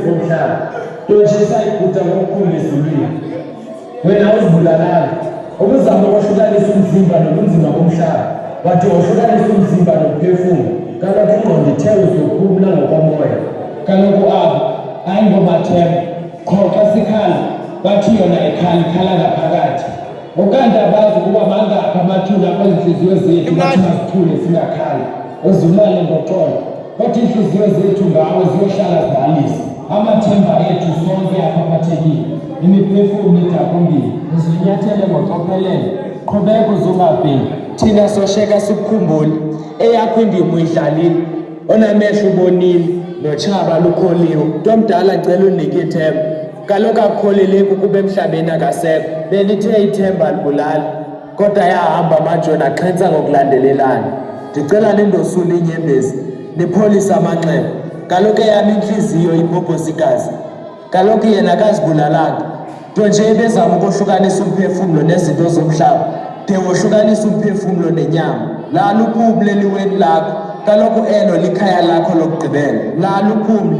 zomhlaba ntonje sayiguda ngokukhulu ezulwini wena uzibulalanga ukuzama ukwahlukanisa umzimba nobunzima bomhlaba wathi wahlukanisa umzimba nokuphefumula kaloku ingqondo ithe uzophumula ngokomoya kaloku abo ayingomathemba qho xa sikhala bathi yona ikhala ngaphakathi ukanti abazi ukuba mangaphi amathula apha izinhliziyo zethu bathi masithule singakhali uzumale ngoxolo kodwa inhliziyo zethu ngawe ziyohlala zibalisa amathemba ethu sonke aphaphathekile imiphefumulo idakumbili uzinyathele ngocophelelo qhubeka uzungabheki thina sosheka sikukhumbule eyakho indima uyidlalile onamehlo ubonile notshaba lukholiwe ntomdala ngicela unike ithemba kaloku akukholeleki ukuba emhlabeni akasekho belithe ithemba libulala kodwa yahamba amajoni axhensa ngokulandelelana ndicela nindosule inyembezi nipholise amanxeba kaloku eyami inhliziyo ibhobhozikazi kaloku yena akazibulalanga nto nje ebezama ukohlukanisa umphefumulo nezinto zomhlaba de wohlukanisa umphefumulo nenyama lala uphumle eliweni lakho kaloku elo likhaya lakho lokugqibela lala uphumle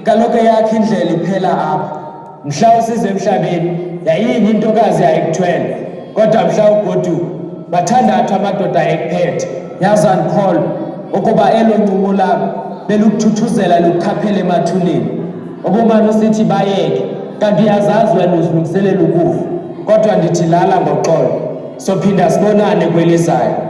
kaloku eyakho indlela iphela apha mhla usize emhlabeni yayini intokazi yayikuthwele kodwa mhla ugoduka bathandathu amadoda ayekuphethe yaza ndikholwa ukuba elo ncumo labo belukuthuthuzela lukukhaphela emathuneni ubumane usithi bayeke kanti uyazazi wena uzilungiselela ukufa kodwa ndithi lala ngoxolo sophinda sibonane kwelizayo